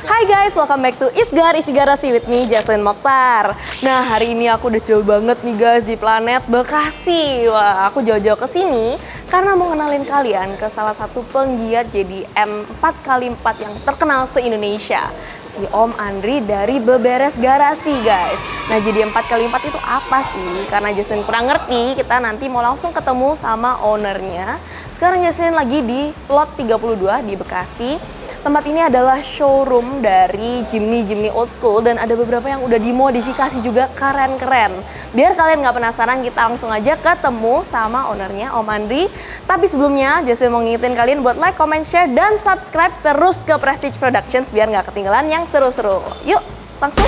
Hai guys, welcome back to Isgar Isi Garasi with me, Jaslyn Mokhtar. Nah, hari ini aku udah jauh banget nih guys di planet Bekasi. Wah, aku jauh-jauh ke sini karena mau kenalin kalian ke salah satu penggiat JDM 4x4 yang terkenal se-Indonesia. Si Om Andri dari Beberes Garasi guys. Nah, JDM 4x4 itu apa sih? Karena Jaslyn kurang ngerti, kita nanti mau langsung ketemu sama ownernya. Sekarang Jaslyn lagi di lot 32 di Bekasi. Tempat ini adalah showroom dari Jimny old school dan ada beberapa yang udah dimodifikasi juga keren-keren. Biar kalian nggak penasaran, kita langsung aja ketemu sama ownernya Om Andri. Tapi sebelumnya, Jaslyn mau ngingetin kalian buat like, comment, share, dan subscribe terus ke Prestige Productions biar nggak ketinggalan yang seru-seru. Yuk, langsung!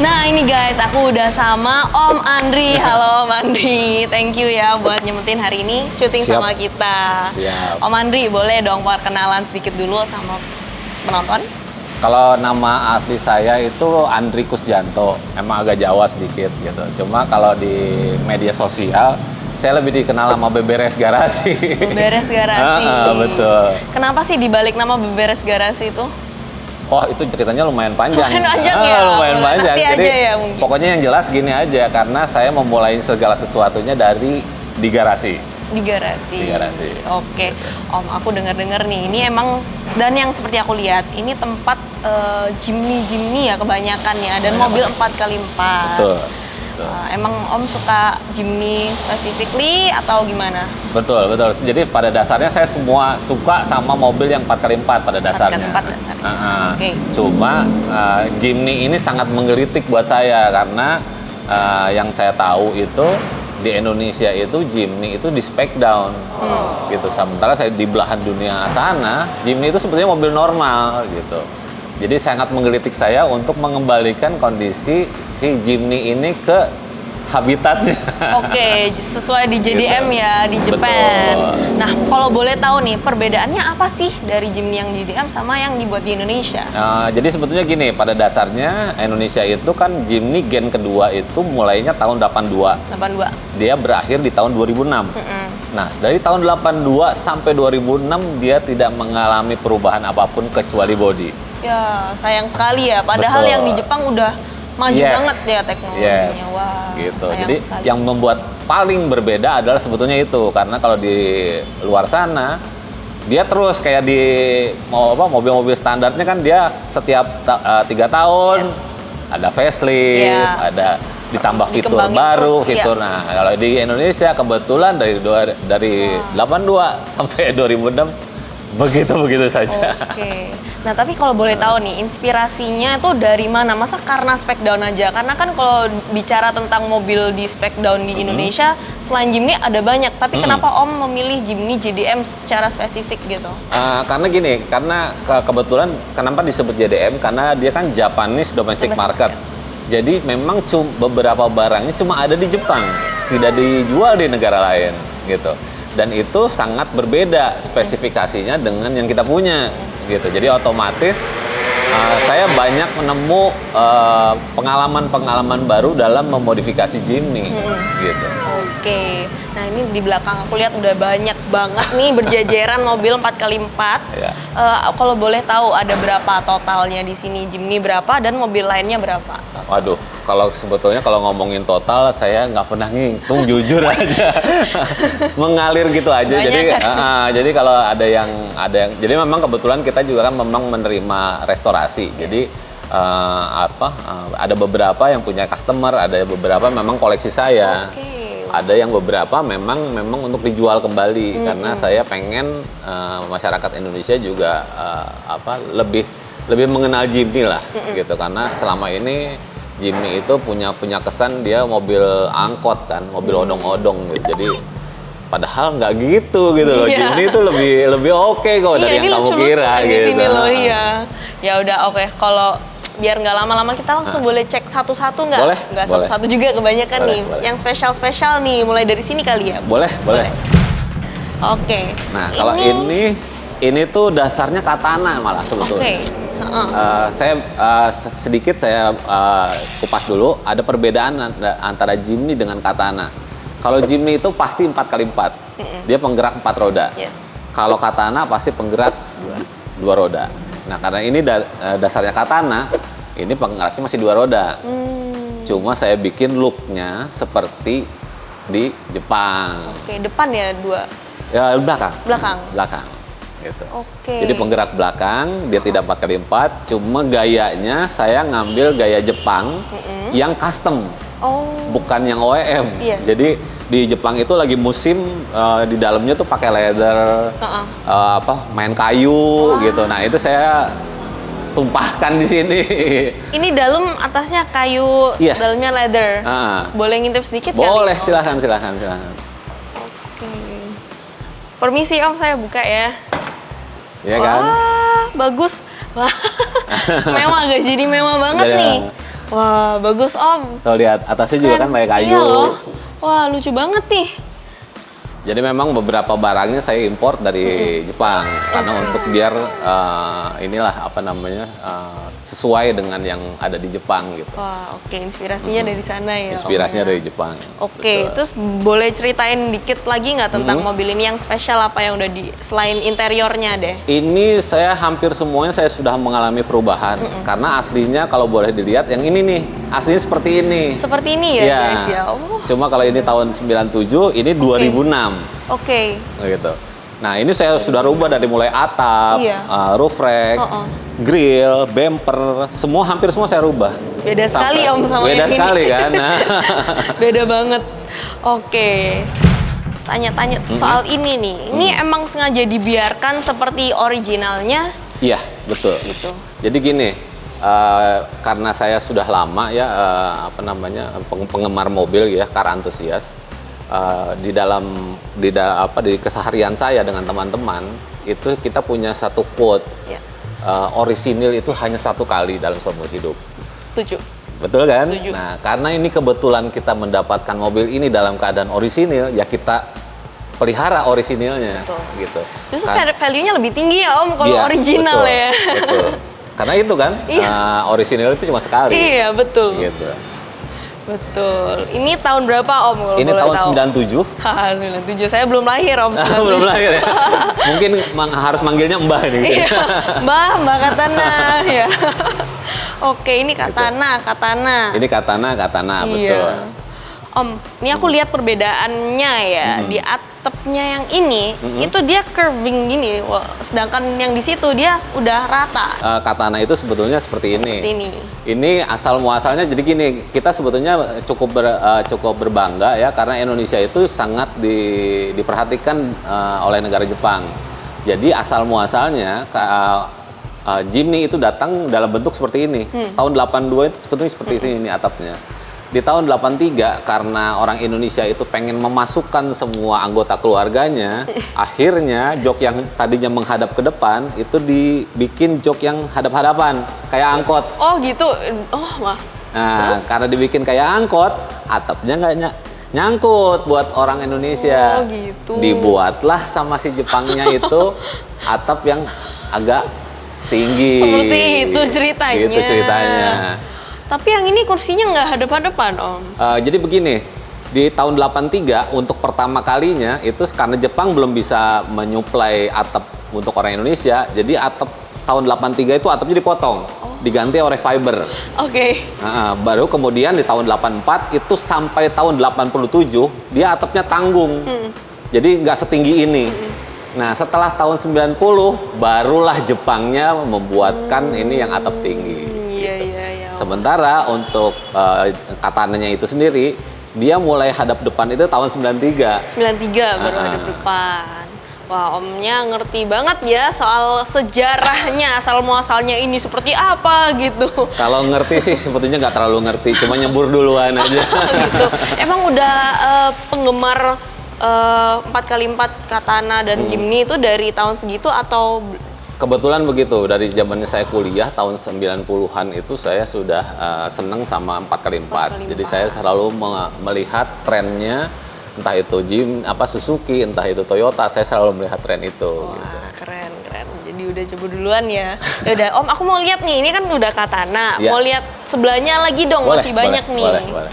Nah ini guys, aku udah sama Om Andri. Halo Om Andri, thank you ya buat nyemetin hari ini syuting sama kita. Siap. Om Andri, boleh dong perkenalan sedikit dulu sama penonton? Kalau nama asli saya itu Andri Kusjanto, emang agak Jawa sedikit gitu. Cuma kalau di media sosial, saya lebih dikenal sama Beberes Garasi. Beberes Garasi. Betul. Kenapa sih dibalik nama Beberes Garasi itu? Oh, itu ceritanya lumayan panjang. Lumayan panjang ya? Lumayan panjang. Jadi Jadi aja ya mungkin. Pokoknya yang jelas gini aja, karena saya memulai segala sesuatunya dari di garasi. Di garasi. Di garasi. Oke, Om, aku dengar-dengar nih, ini emang, dan yang seperti aku lihat, ini tempat Jimny ya kebanyakan ya, dan mobil 4x4. Betul. Emang Om suka Jimny specifically atau gimana? Betul. Jadi pada dasarnya saya semua suka sama mobil yang 4x4 pada dasarnya. 4x4 dasarnya. Okay. Cuma Jimny ini sangat menggelitik buat saya karena yang saya tahu itu di Indonesia itu Jimny itu di spec down gitu. Sementara saya di belahan dunia sana, Jimny itu sebetulnya mobil normal gitu. Jadi sangat menggelitik saya untuk mengembalikan kondisi si Jimny ini ke habitatnya. Oke, sesuai di JDM Gitu. ya, di Jepang. Betul. Nah, kalau boleh tahu nih, perbedaannya apa sih dari Jimny yang JDM sama yang dibuat di Indonesia? Jadi sebetulnya gini, pada dasarnya Indonesia itu kan Jimny gen kedua itu mulainya tahun 82. 82. Dia berakhir di tahun 2006. Nah, dari tahun 82 sampai 2006 dia tidak mengalami perubahan apapun kecuali body. Ya, sayang sekali ya. Padahal Betul. yang di Jepang udah maju banget ya teknologinya. Yes. Wah, Gitu. sayang Jadi sekali. yang membuat paling berbeda adalah sebetulnya itu, karena kalau di luar sana dia terus kayak di mobil-mobil standarnya kan dia setiap 3 tahun ada facelift, ada ditambah fitur Dikembangin baru, terus, fitur. Nah, kalau di Indonesia kebetulan dari 82 sampai 2006 begitu saja. Oke. Nah, tapi kalau boleh tahu nih, inspirasinya itu dari mana? Masa karena spec down aja? Karena kan kalau bicara tentang mobil di spec down di Indonesia, selain Jimny ada banyak. Tapi kenapa Om memilih Jimny JDM secara spesifik gitu? Karena gini, karena kebetulan kenapa disebut JDM? Karena dia kan Japanese domestic market. Jadi memang beberapa barangnya cuma ada di Jepang, tidak dijual di negara lain gitu. Dan itu sangat berbeda spesifikasinya dengan yang kita punya gitu. Jadi otomatis saya banyak menemu pengalaman-pengalaman baru dalam memodifikasi Jimny gitu. Oke. Nah, ini di belakang aku lihat udah banyak banget nih berjajaran mobil 4x4. Ya. Kalau boleh tahu ada berapa totalnya di sini? Jimny berapa dan mobil lainnya berapa? Waduh, kalau ngomongin total saya nggak pernah ngitung, jujur aja. Mengalir gitu aja. Banyak Jadi kalau ada yang jadi memang kebetulan kita juga kan memang menerima restorasi. Jadi ada beberapa yang punya customer, ada beberapa memang koleksi saya. Ada yang beberapa memang untuk dijual kembali karena saya pengen masyarakat Indonesia juga lebih mengenal Jimny lah gitu, karena selama ini Jimny itu punya kesan dia mobil angkot kan, mobil odong-odong gitu. Jadi padahal nggak gitu loh. Jimny itu lebih oke kok dari yang kamu kira di gitu. Sini loh, iya. Ya udah oke. Kalau biar nggak lama-lama kita langsung boleh cek satu-satu nggak? Boleh. Nggak satu-satu juga kebanyakan nih. Boleh. Yang spesial-spesial nih, mulai dari sini kali ya? Boleh. Oke. Nah, kalau ini tuh dasarnya katana malah sebetulnya. Saya sedikit kupas dulu, ada perbedaan antara Jimny dengan katana. Kalau Jimny itu pasti 4x4. Dia penggerak 4 roda. Yes. Kalau Katana pasti penggerak 2 roda. Nah, karena ini dasarnya Katana, ini penggeraknya masih 2 roda. Cuma saya bikin looknya seperti di Jepang. Oke, depan ya 2. Ya, belakang. Belakang. Gitu. Oke. Jadi penggerak belakang, dia tidak 4x4, cuma gayanya saya ngambil gaya Jepang yang custom. Oh. Bukan yang OEM. Yes. Jadi di Jepang itu lagi musim di dalamnya tuh pakai leather, main kayu gitu. Nah, itu saya tumpahkan di sini. Ini dalam atasnya kayu, Iya. dalamnya leather. Boleh ngintip sedikit kali? Boleh, silakan. Oke. Permisi Om, saya buka ya. Iya kan? Wah, bagus. Wah, mewah guys, jadi mewah banget Iya. nih. Wah, bagus Om. Tuh lihat, atasnya juga kan pakai kayu. Iya loh. Wah, lucu banget nih. Jadi memang beberapa barangnya saya import dari Jepang karena untuk biar sesuai dengan yang ada di Jepang gitu. Wah, oke, inspirasinya dari sana ya. Inspirasinya Om, ya. dari Jepang. Oke, Betul. terus boleh ceritain dikit lagi nggak tentang mobil ini yang spesial apa yang udah selain interiornya deh? Ini saya hampir semuanya saya sudah mengalami perubahan karena aslinya kalau boleh dilihat yang ini nih, aslinya seperti ini. Seperti ini ya, Iya. guys ya. Oh. Cuma kalau ini tahun 97, ini 2006. Oke. Gitu. Nah, ini saya sudah rubah dari mulai atap, Iya. roof rack, grill, bumper, hampir semua saya rubah. Beda sekali Om sama beda yang ini. sekali kan. Beda banget. Oke. Tanya-tanya soal ini nih. Ini emang sengaja dibiarkan seperti originalnya? Iya, betul. Gitu. Jadi gini, karena saya sudah lama ya penggemar mobil ya, car antusias. Di keseharian saya dengan teman-teman itu kita punya satu quote, orisinil itu hanya satu kali dalam seumur hidup. Setuju. Betul kan? Setuju. Nah, karena ini kebetulan kita mendapatkan mobil ini dalam keadaan orisinil, ya kita pelihara orisinilnya. Betul. Gitu. Justru value-nya lebih tinggi ya Om kalau Iya, original betul, ya. Betul. Karena itu kan, orisinil itu cuma sekali. Iya, betul. Gitu. Betul. Ini tahun berapa Om? Kalau Ini boleh tahun tahu? 97. Haha, 97. Saya belum lahir Om. 97. Belum lahir ya. Mungkin harus manggilnya Mbah nih. Gitu. Iya, Mbah Katana ya. Oke, ini Katana. Ini katana, betul. Iya. Om, ini aku lihat perbedaannya ya. Di atapnya yang ini, itu dia curving gini. Wah, sedangkan yang di situ dia udah rata. Katana itu sebetulnya seperti ini. Seperti ini. Ini asal muasalnya jadi gini, kita sebetulnya cukup berbangga ya karena Indonesia itu sangat diperhatikan oleh negara Jepang. Jadi asal muasalnya Jimny itu datang dalam bentuk seperti ini. Tahun 82 itu sebetulnya seperti ini atapnya. Di tahun 83 karena orang Indonesia itu pengen memasukkan semua anggota keluarganya, akhirnya jok yang tadinya menghadap ke depan itu dibikin jok yang hadap-hadapan, kayak angkot. Oh gitu. Oh wah. Nah, Terus? karena dibikin kayak angkot, atapnya nggak nyangkut buat orang Indonesia. Oh gitu. Dibuatlah sama si Jepangnya itu atap yang agak tinggi. Seperti itu ceritanya. Gitu ceritanya. Tapi yang ini kursinya nggak hadap-hadapan Om. Jadi begini, di tahun 83 untuk pertama kalinya itu karena Jepang belum bisa menyuplai atap untuk orang Indonesia, jadi atap tahun 83 itu atapnya dipotong, diganti oleh fiber. Oke. Baru kemudian di tahun 84 itu sampai tahun 87 dia atapnya tanggung, jadi nggak setinggi ini. Nah setelah tahun 90 barulah Jepangnya membuatkan ini yang atap tinggi. Iya. Sementara untuk katananya itu sendiri, dia mulai hadap depan itu tahun 93. 93 baru hadap depan. Wah, Omnya ngerti banget ya soal sejarahnya, asal muasalnya ini seperti apa gitu. Kalau ngerti sih sebetulnya nggak terlalu ngerti, cuma nyebur duluan aja. Gitu. Emang udah penggemar 4x4 Katana dan Jimny itu dari tahun segitu atau Kebetulan begitu, dari zamannya saya kuliah tahun 90-an itu saya sudah seneng sama 4x4. Jadi saya selalu melihat trennya, entah itu Suzuki, entah itu Toyota, saya selalu melihat tren itu. Wah, gitu. keren. Jadi udah coba duluan ya. Ya udah, Om, aku mau lihat nih. Ini kan udah Katana. Ya. Mau lihat sebelahnya lagi dong, masih banyak nih. Boleh.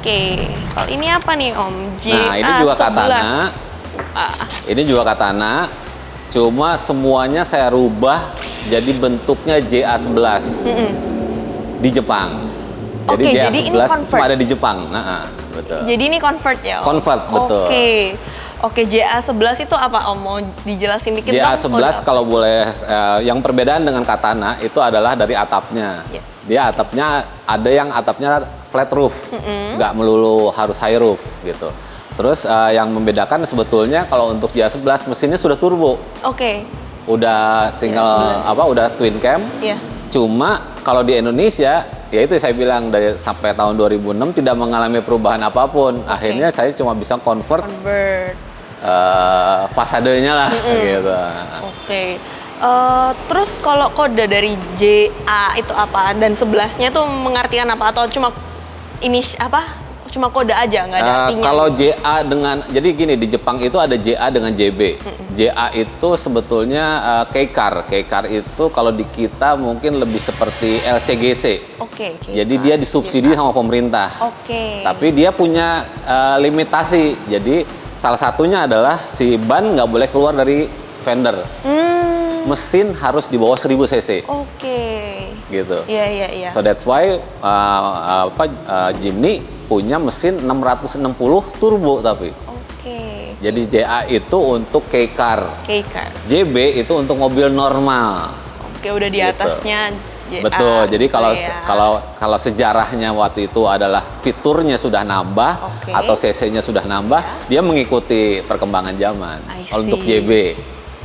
Oke. Kalau ini apa nih Om? Nah, ini juga JA11. katana. Ini juga katana. Cuma semuanya saya rubah jadi bentuknya JA11 di Jepang. Jadi Oke, JA11 jadi ini convert. cuma ada di Jepang. Betul. Jadi ini convert ya Om? Convert, betul. Oke, JA11 itu apa Om? Mau dijelasin dikit dong? JA11 kalau boleh, yang perbedaan dengan katana itu adalah dari atapnya. Yeah. Dia atapnya, ada yang atapnya flat roof, nggak melulu harus high roof gitu. Terus yang membedakan sebetulnya kalau untuk JA11 mesinnya sudah turbo. Oke. Udah single JA11. udah twin cam. Yes. Cuma kalau di Indonesia, ya itu saya bilang dari sampai tahun 2006 tidak mengalami perubahan apapun. Akhirnya saya cuma bisa convert fasadenya lah gitu. Oke. Terus kalau kode dari JA itu apa? Dan 11-nya tuh mengartikan apa? Atau cuma ini apa? Cuma kode aja, nggak ada artinya? Kalau JA dengan, jadi gini, di Jepang itu ada JA dengan JB. JA itu sebetulnya Keicar. Keicar itu kalau di kita mungkin lebih seperti LCGC. Oke. Jadi dia disubsidi sama pemerintah. Oke. Tapi dia punya limitasi. Jadi salah satunya adalah si ban nggak boleh keluar dari fender. Mesin harus di bawah 1000 cc. Oke. Gitu. Iya. So that's why Jimny punya mesin 660 turbo tapi. Oke. Jadi JA itu untuk Keicar. Keicar. JB itu untuk mobil normal. Oke, udah di Gitu. atasnya JA. Betul. Jadi kalau Ya. kalau sejarahnya waktu itu adalah fiturnya sudah nambah Oke. atau cc-nya sudah nambah, dia mengikuti perkembangan zaman. I Kalau untuk see. JB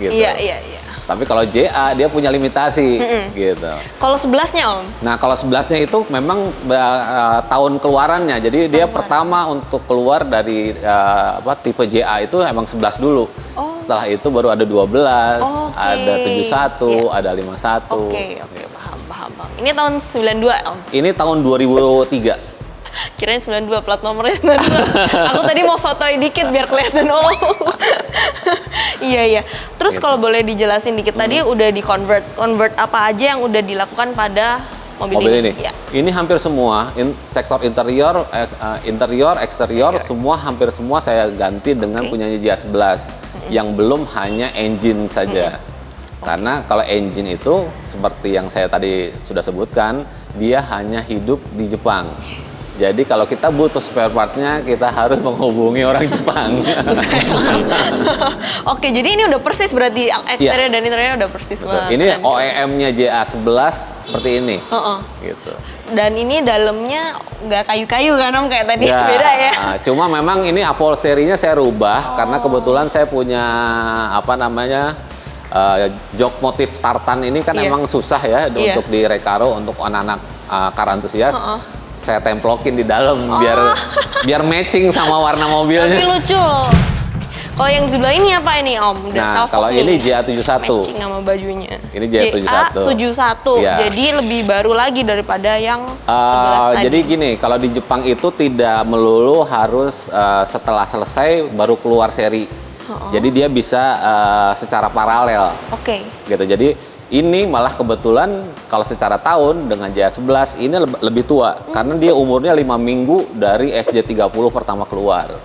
gitu. Iya. Tapi kalau JA dia punya limitasi gitu. Kalau 11-nya Om? Nah, kalau 11-nya itu memang tahun keluarannya. Jadi dia pertama untuk keluar dari tipe JA itu emang 11 dulu. Oh. Setelah itu baru ada 12, Oke. ada 71, Iya. ada 51. Oke, paham. Ini tahun 92 Om? Ini tahun 2003. Kirain 92, plat nomornya 92. Aku tadi mau sotoy dikit biar kelihatan Iya. Terus kalau boleh dijelasin dikit tadi udah di convert apa aja yang udah dilakukan pada mobil ini? Iya. Ini hampir semua sektor interior, eksterior, semua hampir semua saya ganti dengan punyanya JA11. Yang belum hanya engine saja. Karena kalau engine itu seperti yang saya tadi sudah sebutkan, dia hanya hidup di Jepang. Jadi kalau kita butuh spare part-nya, kita harus menghubungi orang Jepang. Oke, jadi ini udah persis berarti eksterior dan interior udah persis banget. Ini OEM-nya JA11 seperti ini. Gitu. Dan ini dalamnya nggak kayu-kayu kan Om kayak tadi, Ya, beda ya? Cuma memang ini upholstery-nya saya rubah karena kebetulan saya punya jok motif tartan ini kan emang susah ya untuk di Recaro untuk anak-anak car antusias. Saya templokin di dalam biar matching sama warna mobilnya. Tapi lucu. Kalau yang sebelah ini apa ini Om? Nah, kalau ini JA71. Matching sama bajunya. Ini JA71. JA71. Ya. Jadi lebih baru lagi daripada yang 11 tadi. Jadi gini, kalau di Jepang itu tidak melulu harus setelah selesai baru keluar seri. Jadi dia bisa secara paralel. Oke. Gitu. Jadi ini malah kebetulan kalau secara tahun dengan JA11 ini lebih tua karena dia umurnya 5 minggu dari SJ30 pertama keluar.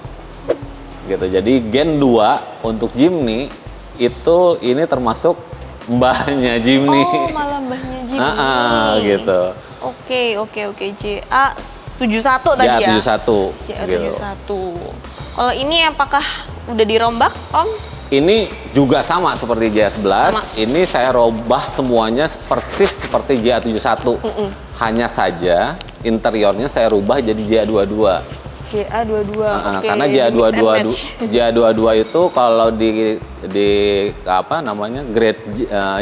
Gitu. Jadi Gen 2 untuk Jimny itu ini termasuk mbahnya Jimny. Oh, malah mbahnya Jimny. Gitu. Oke. JA71 tadi ya? JA71. JA71. Kalau ini apakah udah dirombak Om? Ini juga sama seperti JA11. Ini saya robah semuanya persis seperti JA71. Hanya saja interiornya saya rubah jadi JA22. JA22. Oke. Karena JA22 itu kalau di grade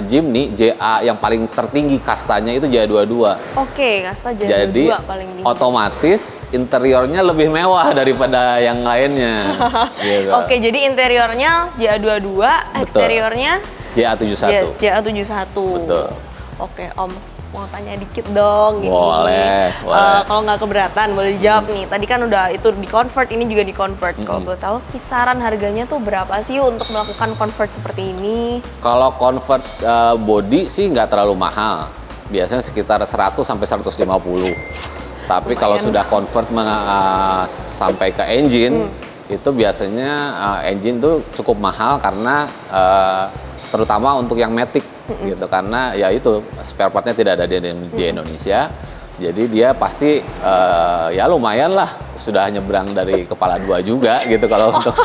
Jimny, JA yang paling tertinggi kastanya itu JA22. Oke, kasta JA22 Jadi paling tinggi. otomatis interiornya lebih mewah daripada yang lainnya. Gitu. Oke, jadi interiornya JA22, eksteriornya JA71. JA71. Betul. Oke, Om. Mau tanya dikit dong. Boleh. Kalau nggak keberatan, boleh dijawab nih. Tadi kan udah itu di-convert, ini juga di-convert. Kalau boleh tahu, kisaran harganya tuh berapa sih untuk melakukan convert seperti ini? Kalau convert body sih nggak terlalu mahal. Biasanya sekitar 100 sampai 150. Tapi kalau sudah convert sampai ke engine, itu biasanya engine tuh cukup mahal karena terutama untuk yang Matic gitu, karena ya itu spare partnya tidak ada di Indonesia. Jadi dia pasti ya lumayan lah, sudah nyebrang dari kepala dua juga gitu kalau untuk.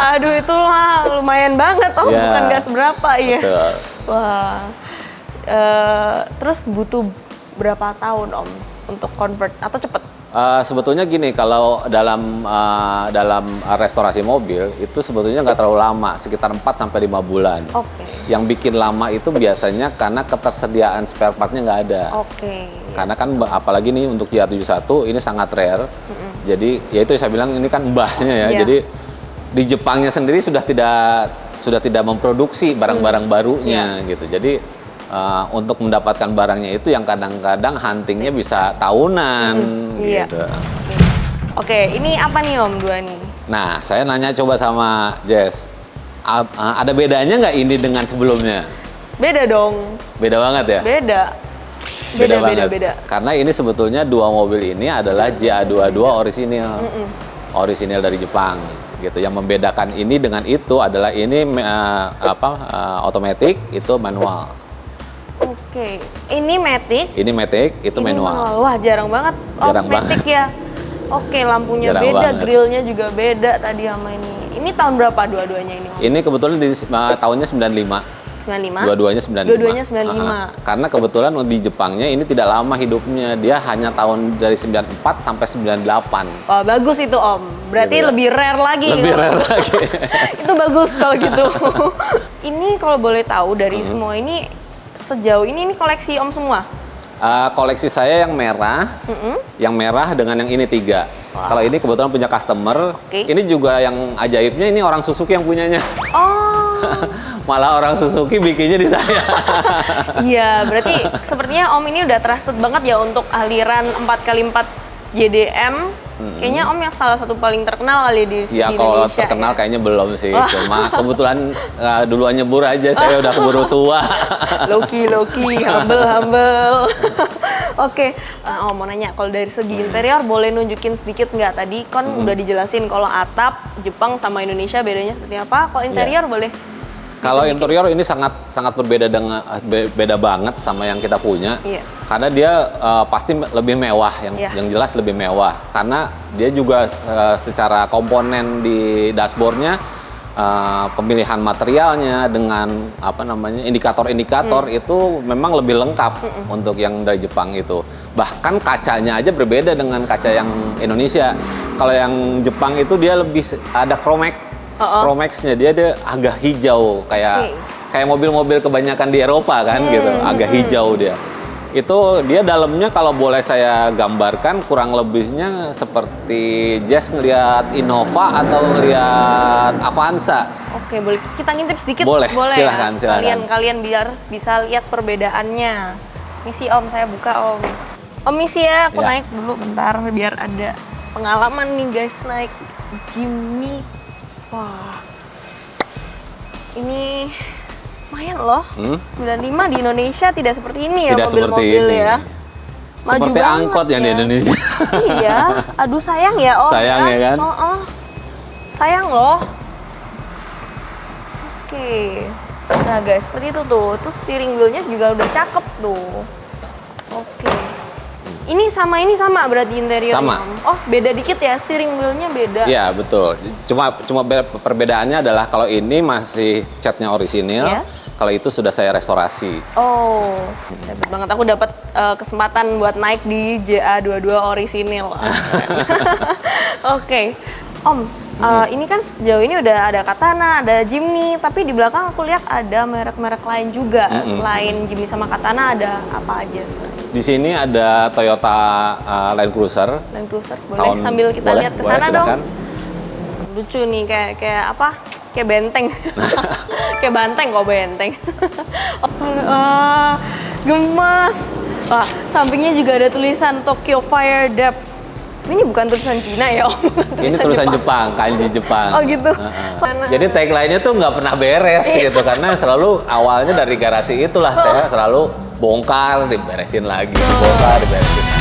Aduh itu lah lumayan banget Om, Ya, bukan nggak seberapa ya. betul. Wah. Terus butuh berapa tahun Om untuk convert atau cepet? Sebetulnya gini, kalau dalam restorasi mobil itu sebetulnya nggak terlalu lama, sekitar 4 sampai 5 bulan. Oke. Yang bikin lama itu biasanya karena ketersediaan spare partnya nggak ada. Oke. Karena kan apalagi nih untuk JA71 ini sangat rare. Jadi ya itu saya bilang ini kan mbahnya ya. Iya. Jadi di Jepangnya sendiri sudah tidak memproduksi barang-barang barunya gitu. Jadi untuk mendapatkan barangnya itu yang kadang-kadang huntingnya bisa tahunan Iya. gitu. Oke, ini apa nih Om dua nih? Nah, saya nanya coba sama Jess, ada bedanya nggak ini dengan sebelumnya? Beda dong. Beda banget ya? Beda. Beda. Karena ini sebetulnya dua mobil ini adalah JA22 orisinil. Orisinil dari Jepang gitu. Yang membedakan ini dengan itu adalah ini otomatis, itu manual. Oke. Ini Matic. Ini Matic, itu Ini manual. Wah, jarang banget. Jarang Matic ya. Oke, lampunya Jarang beda, banget. grillnya juga beda tadi sama ini. Ini tahun berapa dua-duanya ini Om? Ini kebetulan di tahunnya 95. 95? Dua-duanya 95. Dua-duanya 95. Karena kebetulan di Jepangnya ini tidak lama hidupnya. Dia hanya tahun dari 94 sampai 98. Wah, bagus itu Om. Berarti Gitu ya. lebih rare lagi. Lebih rare lagi. Itu bagus kalau gitu. Ini kalau boleh tahu dari semua ini, sejauh ini koleksi Om semua? Koleksi saya yang merah, dengan yang ini 3. Kalau ini kebetulan punya customer. Oke. Ini juga yang ajaibnya, ini orang Suzuki yang punyanya. Oh, Malah orang Suzuki bikinnya di saya. iya. Berarti sepertinya Om ini udah trusted banget ya untuk aliran 4x4 JDM. Kayaknya Om yang salah satu paling terkenal kali di Ya Indonesia. kalau terkenal ya? kayaknya belum sih. Wah. Cuma kebetulan duluan nyebur aja, saya udah keburu tua. Loki, humble. Oke, Om mau nanya, kalau dari segi interior boleh nunjukin sedikit nggak? Tadi kan udah dijelasin kalau atap Jepang sama Indonesia bedanya seperti apa. Kalau interior boleh? Kalau interior ini sangat berbeda dengan beda banget sama yang kita punya. Iya. Karena dia pasti lebih mewah, yang jelas lebih mewah. Karena dia juga secara komponen di dashboardnya, pemilihan materialnya dengan indikator-indikator itu memang lebih lengkap untuk yang dari Jepang itu. Bahkan kacanya aja berbeda dengan kaca yang Indonesia. Kalau yang Jepang itu dia lebih ada Chromex-nya, dia agak hijau kayak mobil-mobil kebanyakan di Eropa kan gitu, agak hijau dia. Itu dia dalamnya kalau boleh saya gambarkan kurang lebihnya seperti Jess ngelihat Innova atau ngelihat Avanza. Oke, boleh kita ngintip sedikit? Boleh, ya? silakan. Kalian biar bisa lihat perbedaannya. Misi Om, saya buka Om. Om misi ya, aku Ya. naik dulu bentar biar ada pengalaman nih guys naik Jimny. Wah, ini lumayan loh. 95 di Indonesia tidak seperti ini ya Tidak seperti mobil-mobil ini. ya. Maju Seperti banget angkot yang di ya. Indonesia. Iya, aduh sayang ya Om. Sayang ya kan? Oh. Sayang loh. Oke. Nah guys, seperti itu tuh. Terus steering wheelnya juga udah cakep tuh. Oke. Ini sama berarti interiornya. Sama. Om? Oh, beda dikit ya, steering wheelnya beda. Iya betul. Cuma perbedaannya adalah kalau ini masih catnya orisinil, Yes. kalau itu sudah saya restorasi. Oh, hebat banget. Aku dapat kesempatan buat naik di JA22 orisinil. Oke. Om, ini kan sejauh ini udah ada Katana, ada Jimny, tapi di belakang aku lihat ada merek-merek lain juga. Selain Jimny sama Katana ada apa aja selain Di sini ada Toyota Land Cruiser. Land Cruiser? Boleh sambil kita lihat ke sana dong. silakan. Lucu nih, kayak apa? Kayak benteng. Kayak banteng kok benteng. Gemas. Wah, sampingnya juga ada tulisan Tokyo Fire Depth. Ini bukan tulisan Cina ya, Om? Ini tulisan Jepang, kanji Jepang. Oh gitu. Mana? Jadi tagline-nya tuh nggak pernah beres gitu, karena selalu awalnya dari garasi itulah saya selalu bongkar, diberesin lagi, bongkar, diberesin.